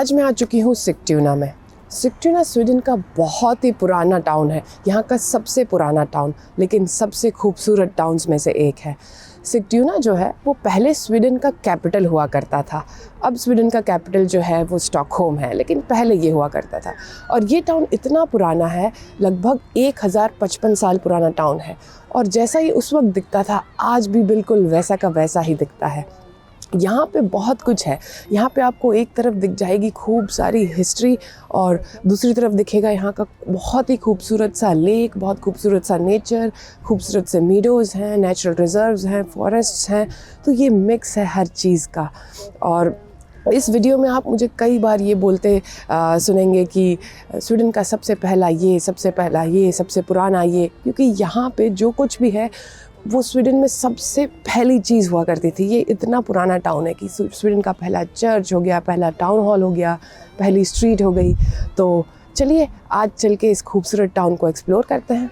आज मैं आ चुकी हूँ सिग्टुना में। सिग्टुना स्वीडन का बहुत ही पुराना टाउन है, यहाँ का सबसे पुराना टाउन, लेकिन सबसे खूबसूरत टाउन्स में से एक है। सिग्टुना जो है वो पहले स्वीडन का कैपिटल हुआ करता था। अब स्वीडन का कैपिटल जो है वो स्टॉकहोम है, लेकिन पहले ये हुआ करता था। और ये टाउन इतना पुराना है, लगभग 1055 साल पुराना टाउन है। और जैसा ही उस वक्त दिखता था, आज भी बिल्कुल वैसा का वैसा ही दिखता है। यहाँ पे बहुत कुछ है। यहाँ पे आपको एक तरफ दिख जाएगी खूब सारी हिस्ट्री और दूसरी तरफ दिखेगा यहाँ का बहुत ही खूबसूरत सा लेक, बहुत खूबसूरत सा नेचर, खूबसूरत से मीडोज़ हैं, नेचुरल रिजर्व्स हैं, फॉरेस्ट्स हैं। तो ये मिक्स है हर चीज़ का। और इस वीडियो में आप मुझे कई बार ये बोलते सुनेंगे कि स्वीडन का सबसे पहला ये, सबसे पहला ये, सबसे पुराना ये, क्योंकि यहाँ पे जो कुछ भी है वो स्वीडन में सबसे पहली चीज़ हुआ करती थी। ये इतना पुराना टाउन है कि स्वीडन का पहला चर्च हो गया, पहला टाउन हॉल हो गया, पहली स्ट्रीट हो गई। तो चलिए आज चल के इस खूबसूरत टाउन को एक्सप्लोर करते हैं।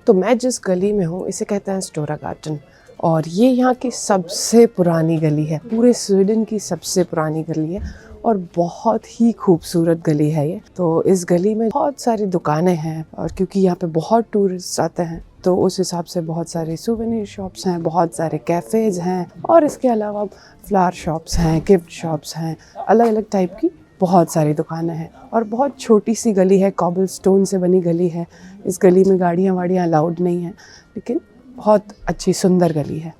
तो मैं जिस गली में हूँ इसे कहते हैं स्टोरा गार्डन, और ये यहाँ की सबसे पुरानी गली है, पूरे स्वीडन की सबसे पुरानी गली है और बहुत ही खूबसूरत गली है ये। तो इस गली में बहुत सारी दुकानें हैं, और क्योंकि यहाँ पे बहुत टूरिस्ट आते हैं तो उस हिसाब से बहुत सारे सूवेनिर शॉप्स हैं, बहुत सारे कैफ़ेज़ हैं, और इसके अलावा फ्लावर शॉप्स हैं, गिफ्ट शॉप्स हैं, अलग अलग टाइप की बहुत सारी दुकानें हैं। और बहुत छोटी सी गली है, कॉबल स्टोन से बनी गली है। इस गली में गाड़ियाँ वाड़ियाँ अलाउड नहीं हैं, लेकिन बहुत अच्छी सुंदर गली है।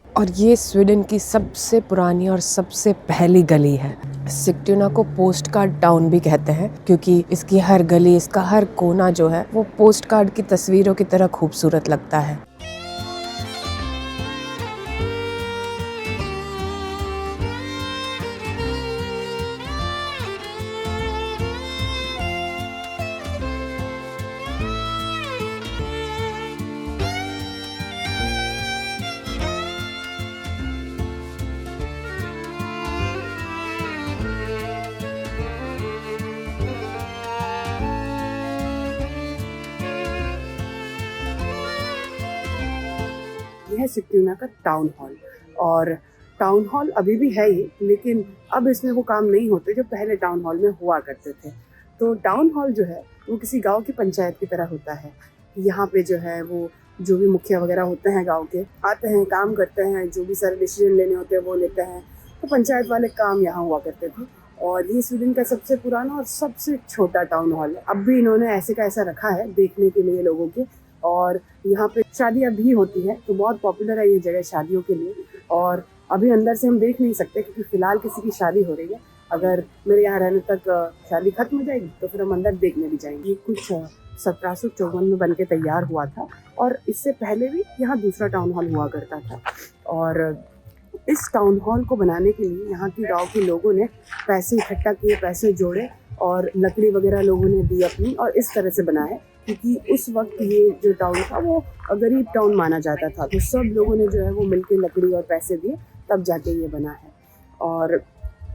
और ये स्वीडन की सबसे पुरानी और सबसे पहली गली है। सिग्टुना को पोस्ट कार्ड टाउन भी कहते हैं, क्योंकि इसकी हर गली, इसका हर कोना जो है वो पोस्ट कार्ड की तस्वीरों की तरह खूबसूरत लगता है। यह है सिग्टुना का टाउन हॉल, और टाउन हॉल अभी भी है ही, लेकिन अब इसमें वो काम नहीं होते जो पहले टाउन हॉल में हुआ करते थे। तो टाउन हॉल जो है वो किसी गांव की पंचायत की तरह होता है। यहाँ पे जो है वो जो भी मुखिया वगैरह होते हैं गांव के, आते हैं, काम करते हैं, जो भी सारे डिसीजन लेने होते हैं वो लेते हैं। तो पंचायत वाले काम यहाँ हुआ करते थे। और ये स्वीडन का सबसे पुराना और सबसे छोटा टाउन हॉल है। अब भी इन्होंने ऐसे का ऐसा रखा है देखने के लिए लोगों के, और यहाँ पे शादियाँ भी होती हैं, तो बहुत पॉपुलर है ये जगह शादियों के लिए। और अभी अंदर से हम देख नहीं सकते क्योंकि फ़िलहाल किसी की शादी हो रही है। अगर मेरे यहाँ रहने तक शादी खत्म हो जाएगी तो फिर हम अंदर देखने भी जाएंगे। ये कुछ 1754 में बन के तैयार हुआ था, और इससे पहले भी यहाँ दूसरा टाउन हॉल हुआ करता था। और इस टाउन हॉल को बनाने के लिए यहाँ के गाँव के लोगों ने पैसे इकट्ठा किए, पैसे जोड़े, और लकड़ी वगैरह लोगों ने दी अपनी, और इस तरह से बना है। क्योंकि उस वक्त ये जो टाउन था वो गरीब टाउन माना जाता था, तो सब लोगों ने जो है वो मिलके लकड़ी और पैसे दिए, तब जाके ये बना है। और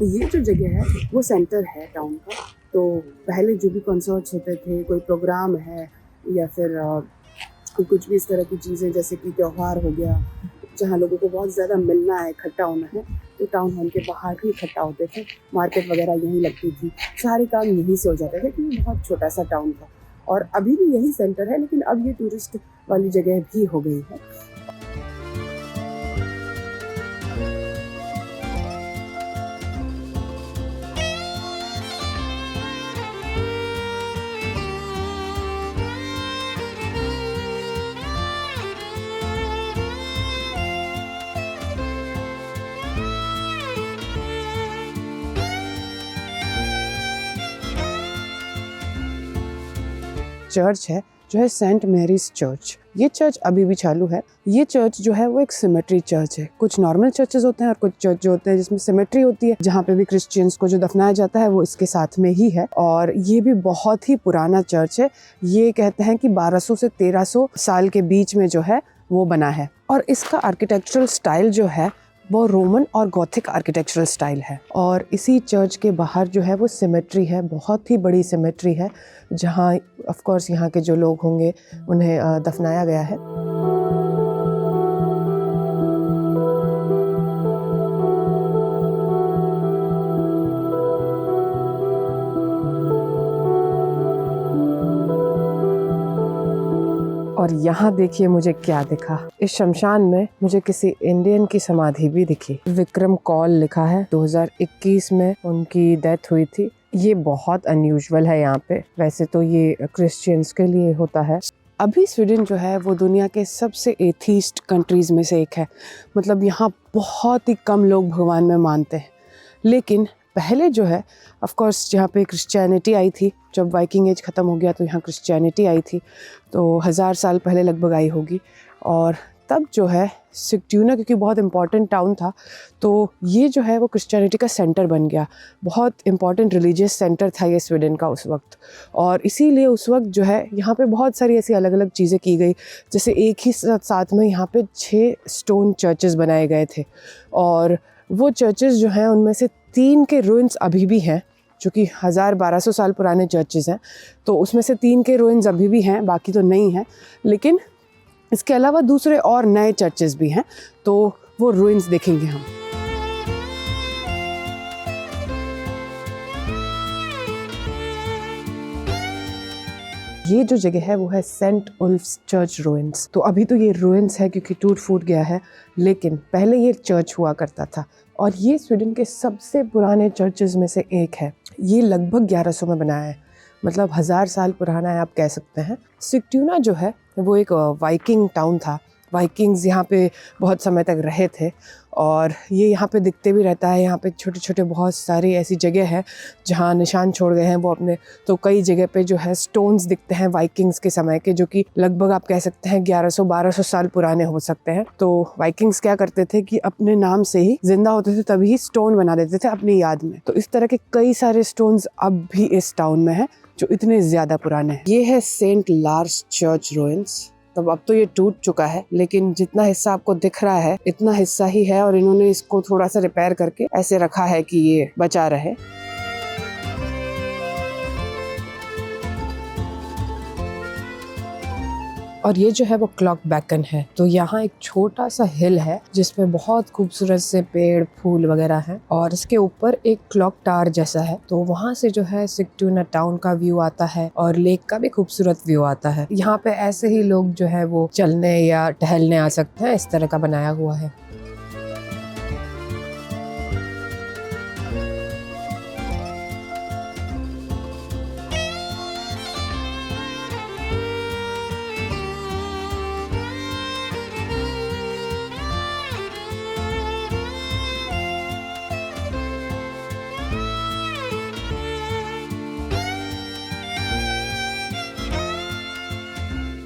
ये जो जगह है वो सेंटर है टाउन का। तो पहले जो भी कॉन्सर्ट्स होते थे, कोई प्रोग्राम है या फिर कुछ भी इस तरह की चीज़ें, जैसे कि त्यौहार हो गया, जहाँ लोगों को बहुत ज़्यादा मिलना है, इकट्ठा होना है, तो टाउन हॉल के बाहर ही इकट्ठा होते थे। मार्केट वगैरह यहीं लगती थी, सारे काम यहीं से हो जाते थे, क्योंकि बहुत छोटा सा टाउन था। और अभी भी यही सेंटर है, लेकिन अब ये टूरिस्ट वाली जगह भी हो गई है। चर्च है जो है सेंट मैरीज चर्च। ये चर्च अभी भी चालू है। ये चर्च जो है वो एक सिमेट्री चर्च है। कुछ नॉर्मल चर्चेज होते हैं और कुछ चर्च जो होते हैं जिसमें सिमेट्री होती है, जहाँ पे भी क्रिश्चियंस को जो दफनाया जाता है वो इसके साथ में ही है। और ये भी बहुत ही पुराना चर्च है। ये कहते हैं कि 1200 से 1300 साल के बीच में जो है वो बना है। और इसका आर्किटेक्चरल स्टाइल जो है वो रोमन और गॉथिक आर्किटेक्चरल स्टाइल है। और इसी चर्च के बाहर जो है वो सिमेट्री है, बहुत ही बड़ी सिमेट्री है, जहाँ ऑफ कोर्स यहाँ के जो लोग होंगे उन्हें दफनाया गया है। और यहाँ देखिए मुझे क्या दिखा, इस शमशान में मुझे किसी इंडियन की समाधि भी दिखी। विक्रम कौल लिखा है, 2021 में उनकी डेथ हुई थी। ये बहुत अनयूजुअल है यहाँ पे, वैसे तो ये क्रिश्चियंस के लिए होता है। अभी स्वीडन जो है वो दुनिया के सबसे एथीस्ट कंट्रीज़ में से एक है, मतलब यहाँ बहुत ही कम लोग भगवान में मानते हैं। लेकिन पहले जो है ऑफ कोर्स जहाँ पे क्रिश्चियनिटी आई थी, जब वाइकिंग एज ख़त्म हो गया तो यहाँ क्रिश्चियनिटी आई थी, तो 1000 साल पहले लगभग आई होगी। और तब जो है सिग्ट्यूना, क्योंकि बहुत इम्पॉर्टेंट टाउन था, तो ये जो है वो क्रिश्चियनिटी का सेंटर बन गया। बहुत इम्पॉर्टेंट रिलीजियस सेंटर था ये स्वीडन का उस वक्त। और इसीलिए उस वक्त जो है यहाँ पे बहुत सारी ऐसी अलग अलग चीज़ें की गई, जैसे एक ही साथ में यहाँ पे 6 स्टोन चर्चेस बनाए गए थे। और वो चर्चेस जो हैं उनमें से 3 के रुइंस अभी भी हैं, जो कि 1000-1200 साल पुराने चर्चेस हैं। तो उसमें से 3 के रुइंस अभी भी हैं, बाकी तो नहीं हैं। लेकिन इसके अलावा दूसरे और नए चर्चेस भी हैं, तो वो रुइंस देखेंगे हम। ये जो जगह है वो है सेंट उल्फ्स चर्च रुइंस। तो अभी तो ये रुइंस है क्योंकि टूट फूट गया है, लेकिन पहले ये चर्च हुआ करता था। और ये स्वीडन के सबसे पुराने चर्चेस में से एक है। ये लगभग 1100 में बनाया है, मतलब 1000 साल पुराना है आप कह सकते हैं। सिग्ट्यूना जो है वो एक वाइकिंग टाउन था। वाइकिंग्स यहाँ पे बहुत समय तक रहे थे और ये यहाँ पे दिखते भी रहता है। यहाँ पे छोटे छोटे बहुत सारी ऐसी जगह है जहाँ निशान छोड़ गए हैं वो अपने। तो कई जगह पे जो है स्टोन्स दिखते हैं वाइकिंग्स के समय के, जो कि लगभग आप कह सकते हैं 1100-1200 साल पुराने हो सकते हैं। तो वाइकिंग्स क्या करते थे कि अपने नाम से ही जिंदा होते थे तभी स्टोन बना देते थे अपनी याद में। तो इस तरह के कई सारे स्टोन्स अब भी इस टाउन में है जो इतने ज़्यादा पुराने हैं। ये है सेंट लार्स चर्च रुइंस। तब अब तो ये टूट चुका है, लेकिन जितना हिस्सा आपको दिख रहा है इतना हिस्सा ही है और इन्होंने इसको थोड़ा सा रिपेयर करके ऐसे रखा है कि ये बचा रहे। और ये जो है वो क्लॉक बैकन है। तो यहाँ एक छोटा सा हिल है जिसमें बहुत खूबसूरत से पेड़ फूल वगैरह हैं और इसके ऊपर एक क्लॉक टावर जैसा है। तो वहाँ से जो है सिग्ट्यूना टाउन का व्यू आता है और लेक का भी खूबसूरत व्यू आता है। यहाँ पे ऐसे ही लोग जो है वो चलने या टहलने आ सकते हैं, इस तरह का बनाया हुआ है।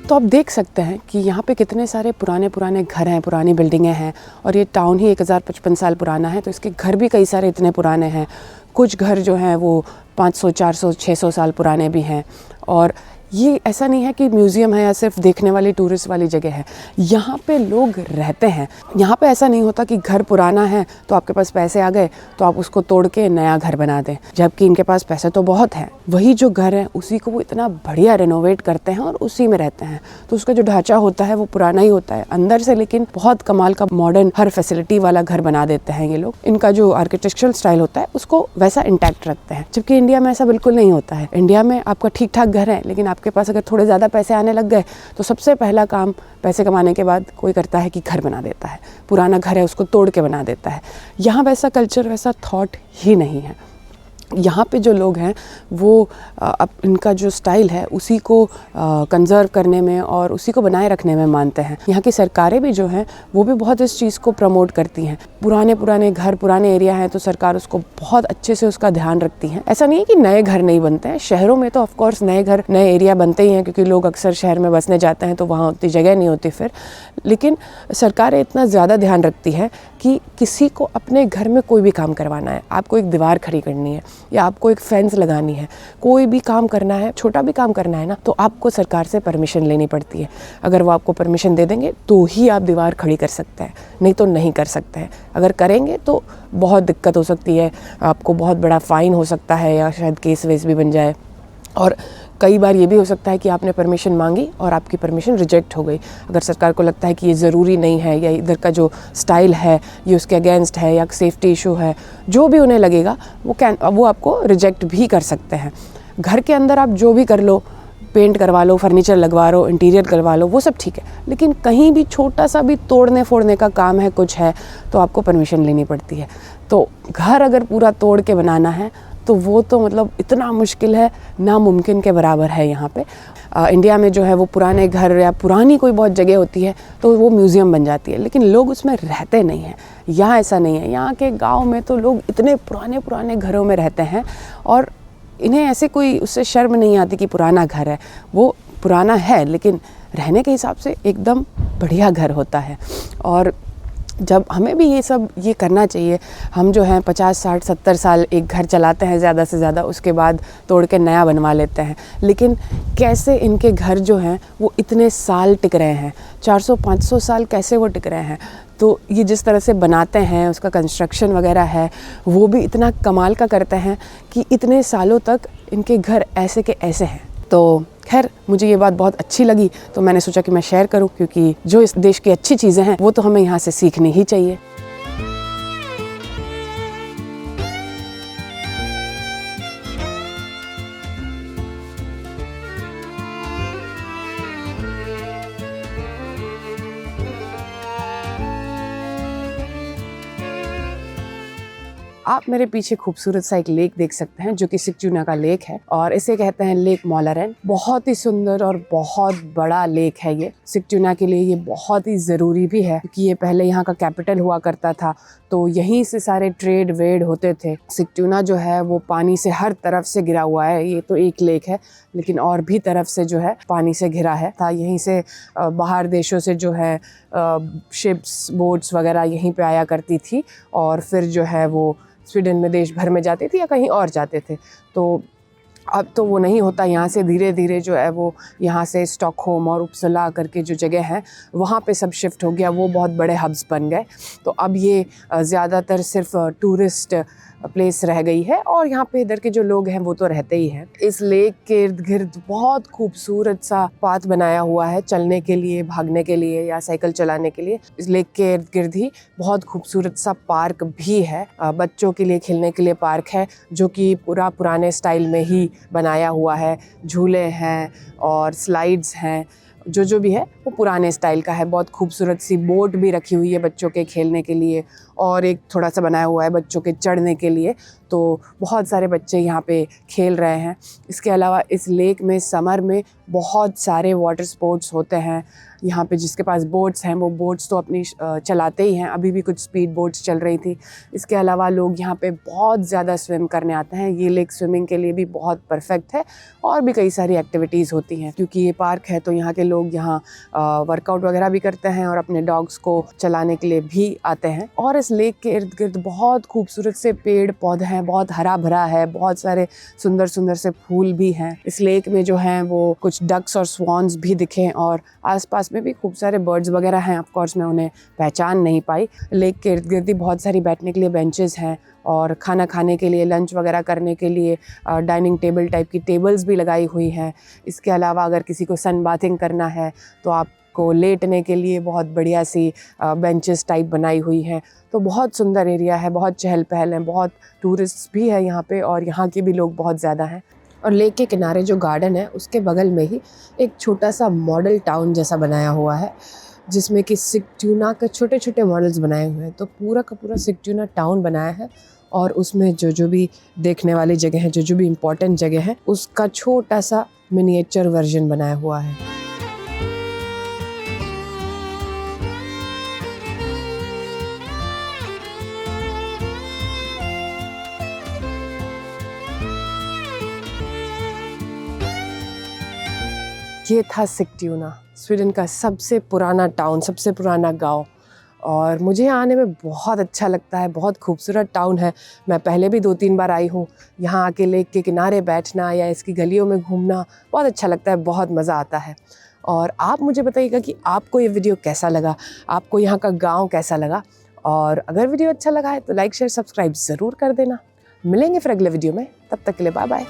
तो आप देख सकते हैं कि यहाँ पे कितने सारे पुराने पुराने घर हैं, पुरानी बिल्डिंगें हैं। और ये टाउन ही 1055 साल पुराना है, तो इसके घर भी कई सारे इतने पुराने हैं। कुछ घर जो हैं वो 500, 400, 600 साल पुराने भी हैं। और ये ऐसा नहीं है कि म्यूज़ियम है या सिर्फ देखने वाली टूरिस्ट वाली जगह है, यहाँ पे लोग रहते हैं। यहाँ पे ऐसा नहीं होता कि घर पुराना है तो आपके पास पैसे आ गए तो आप उसको तोड़ के नया घर बना दें, जबकि इनके पास पैसे तो बहुत हैं। वही जो घर है उसी को वो इतना बढ़िया रेनोवेट करते हैं और उसी में रहते हैं। तो उसका जो ढांचा होता है वो पुराना ही होता है अंदर से, लेकिन बहुत कमाल का मॉडर्न हर फैसिलिटी वाला घर बना देते हैं ये लोग। इनका जो आर्किटेक्चरल स्टाइल होता है उसको वैसा इंटैक्ट रखते हैं, जबकि इंडिया में ऐसा बिल्कुल नहीं होता है। इंडिया में आपका ठीक ठाक घर है, लेकिन आपके पास अगर थोड़े ज़्यादा पैसे आने लग गए तो सबसे पहला काम पैसे कमाने के बाद कोई करता है कि घर बना देता है। पुराना घर है उसको तोड़ के बना देता है। यहाँ वैसा कल्चर, वैसा थॉट ही नहीं है। यहाँ पे जो लोग हैं वो अब इनका जो स्टाइल है उसी को कंजर्व करने में और उसी को बनाए रखने में मानते हैं। यहाँ की सरकारें भी जो हैं वो भी बहुत इस चीज़ को प्रमोट करती हैं। पुराने पुराने घर, पुराने एरिया हैं तो सरकार उसको बहुत अच्छे से उसका ध्यान रखती हैं। ऐसा नहीं है कि नए घर नहीं बनते हैं, शहरों में तो ऑफकोर्स नए घर, नए एरिया बनते ही हैं, क्योंकि लोग अक्सर शहर में बसने जाते हैं तो वहाँ उतनी जगह नहीं होती फिर। लेकिन सरकारें इतना ज़्यादा ध्यान रखती है कि किसी को अपने घर में कोई भी काम करवाना है, आपको एक दीवार खड़ी करनी है, या आपको एक फेंस लगानी है, कोई भी काम करना है, छोटा भी काम करना है ना, तो आपको सरकार से परमिशन लेनी पड़ती है। अगर वो आपको परमिशन दे देंगे तो ही आप दीवार खड़ी कर सकते हैं, नहीं तो नहीं कर सकते हैं। अगर करेंगे तो बहुत दिक्कत हो सकती है, आपको बहुत बड़ा फ़ाइन हो सकता है या शायद केस वेस भी बन जाए। और कई बार ये भी हो सकता है कि आपने परमिशन मांगी और आपकी परमिशन रिजेक्ट हो गई। अगर सरकार को लगता है कि ये ज़रूरी नहीं है या इधर का जो स्टाइल है ये उसके अगेंस्ट है या सेफ्टी इशू है, जो भी उन्हें लगेगा वो आपको रिजेक्ट भी कर सकते हैं। घर के अंदर आप जो भी कर लो, पेंट करवा लो, फर्नीचर लगवा लो, इंटीरियर करवा लो, वो सब ठीक है, लेकिन कहीं भी छोटा सा भी तोड़ने फोड़ने का काम है, कुछ है, तो आपको परमिशन लेनी पड़ती है। तो घर अगर पूरा तोड़ के बनाना है तो वो तो मतलब इतना मुश्किल है, नामुमकिन के बराबर है यहाँ पे। इंडिया में जो है वो पुराने घर या पुरानी कोई बहुत जगह होती है तो वो म्यूज़ियम बन जाती है, लेकिन लोग उसमें रहते नहीं हैं। यहाँ ऐसा नहीं है, यहाँ के गांव में तो लोग इतने पुराने पुराने घरों में रहते हैं और इन्हें ऐसे कोई उससे शर्म नहीं आती कि पुराना घर है। वो पुराना है लेकिन रहने के हिसाब से एकदम बढ़िया घर होता है। और जब हमें भी ये करना चाहिए। हम जो हैं 50, 60, 70 साल एक घर चलाते हैं ज़्यादा से ज़्यादा, उसके बाद तोड़ के नया बनवा लेते हैं, लेकिन कैसे इनके घर जो हैं वो इतने साल टिक रहे हैं, 400-500 साल कैसे वो टिक रहे हैं। तो ये जिस तरह से बनाते हैं, उसका कंस्ट्रक्शन वगैरह है, वो भी इतना कमाल का करते हैं कि इतने सालों तक इनके घर ऐसे के ऐसे हैं। तो खैर, मुझे ये बात बहुत अच्छी लगी तो मैंने सोचा कि मैं शेयर करूं, क्योंकि जो इस देश की अच्छी चीज़ें हैं वो तो हमें यहाँ से सीखनी ही चाहिए। आप मेरे पीछे खूबसूरत सा एक लेक देख सकते हैं जो कि सिक्चुना का लेक है और इसे कहते हैं लेक मॉलरेन। बहुत ही सुंदर और बहुत बड़ा लेक है ये। सिक्चुना के लिए ये बहुत ही ज़रूरी भी है क्योंकि ये पहले यहाँ का कैपिटल हुआ करता था, तो यहीं से सारे ट्रेड वेड होते थे। सिक्चुना जो है वो पानी से हर तरफ से घिरा हुआ है। ये तो एक लेक है लेकिन और भी तरफ से जो है पानी से घिरा है था। यहीं से बाहर देशों से जो है शिप्स, बोट्स वगैरह यहीं पे आया करती थी और फिर जो है वो स्वीडन में, देश भर में जाते थे या कहीं और जाते थे। तो अब तो वो नहीं होता। यहाँ से धीरे धीरे जो है वो यहाँ से स्टॉकहोम और उपसला करके जो जगह है वहाँ पे सब शिफ्ट हो गया, वो बहुत बड़े हब्स बन गए। तो अब ये ज़्यादातर सिर्फ टूरिस्ट प्लेस रह गई है और यहाँ पे इधर के जो लोग हैं वो तो रहते ही हैं। इस लेक के इर्द गिर्द बहुत खूबसूरत सा पाथ बनाया हुआ है चलने के लिए, भागने के लिए या साइकिल चलाने के लिए। इस लेक के इर्द गिर्द ही बहुत खूबसूरत सा पार्क भी है, बच्चों के लिए खेलने के लिए पार्क है जो कि पूरा पुराने स्टाइल में ही बनाया हुआ है। झूले हैं और स्लाइड्स हैं, जो भी है वो पुराने स्टाइल का है। बहुत खूबसूरत सी बोट भी रखी हुई है बच्चों के खेलने के लिए और एक थोड़ा सा बनाया हुआ है बच्चों के चढ़ने के लिए। तो बहुत सारे बच्चे यहाँ पे खेल रहे हैं। इसके अलावा इस लेक में समर में बहुत सारे वाटर स्पोर्ट्स होते हैं। यहाँ पे जिसके पास बोट्स हैं वो बोट्स तो अपनी चलाते ही हैं। अभी भी कुछ स्पीड बोट्स चल रही थी। इसके अलावा लोग यहाँ पे बहुत ज़्यादा स्विम करने आते हैं। ये लेक स्विमिंग के लिए भी बहुत परफेक्ट है और भी कई सारी एक्टिविटीज़ होती हैं। क्योंकि ये पार्क है तो यहाँ के लोग यहाँ वर्कआउट वगैरह भी करते हैं और अपने डॉग्स को चलाने के लिए भी आते हैं। और इस लेक के इर्द गिर्द बहुत खूबसूरत से पेड़ पौधे हैं, बहुत हरा भरा है, बहुत सारे सुंदर सुंदर से फूल भी हैं। इस लेक में जो हैं वो कुछ डक्स और स्वॉन्स भी दिखे और आसपास में भी खूब सारे बर्ड्स वगैरह हैं। ऑफ कोर्स मैं उन्हें पहचान नहीं पाई। लेक के इर्द गिर्द बहुत सारी बैठने के लिए बेंचेस हैं और खाना खाने के लिए, लंच वगैरह करने के लिए डाइनिंग टेबल टाइप की टेबल्स भी लगाई हुई हैं। इसके अलावा अगर किसी को सन बाथिंग करना है तो आपको लेटने के लिए बहुत बढ़िया सी बेंचेस टाइप बनाई हुई हैं। तो बहुत सुंदर एरिया है, बहुत चहल पहल है, बहुत टूरिस्ट भी है यहाँ पे और यहाँ के भी लोग बहुत ज़्यादा हैं। और लेक के किनारे जो गार्डन है उसके बगल में ही एक छोटा सा मॉडल टाउन जैसा बनाया हुआ है जिसमें कि सिक्चुना के छोटे छोटे मॉडल्स बनाए हुए हैं। तो पूरा का पूरा सिक्चुना टाउन बनाया है और उसमें जो भी देखने वाली जगह है, जो भी इम्पोर्टेंट जगह है, उसका छोटा सा मिनिएचर वर्जन बनाया हुआ है। ये था सिक्चुना, स्वीडन का सबसे पुराना टाउन, सबसे पुराना गांव। और मुझे यहाँ आने में बहुत अच्छा लगता है। बहुत खूबसूरत टाउन है। मैं पहले भी 2-3 बार आई हूँ। यहाँ आके लेक के किनारे बैठना या इसकी गलियों में घूमना बहुत अच्छा लगता है, बहुत मज़ा आता है। और आप मुझे बताइएगा कि आपको ये वीडियो कैसा लगा, आपको यहाँ का गाँव कैसा लगा। और अगर वीडियो अच्छा लगा है तो लाइक शेयर सब्सक्राइब ज़रूर कर देना। मिलेंगे फिर अगले वीडियो में, तब तक के लिए बाय बाय।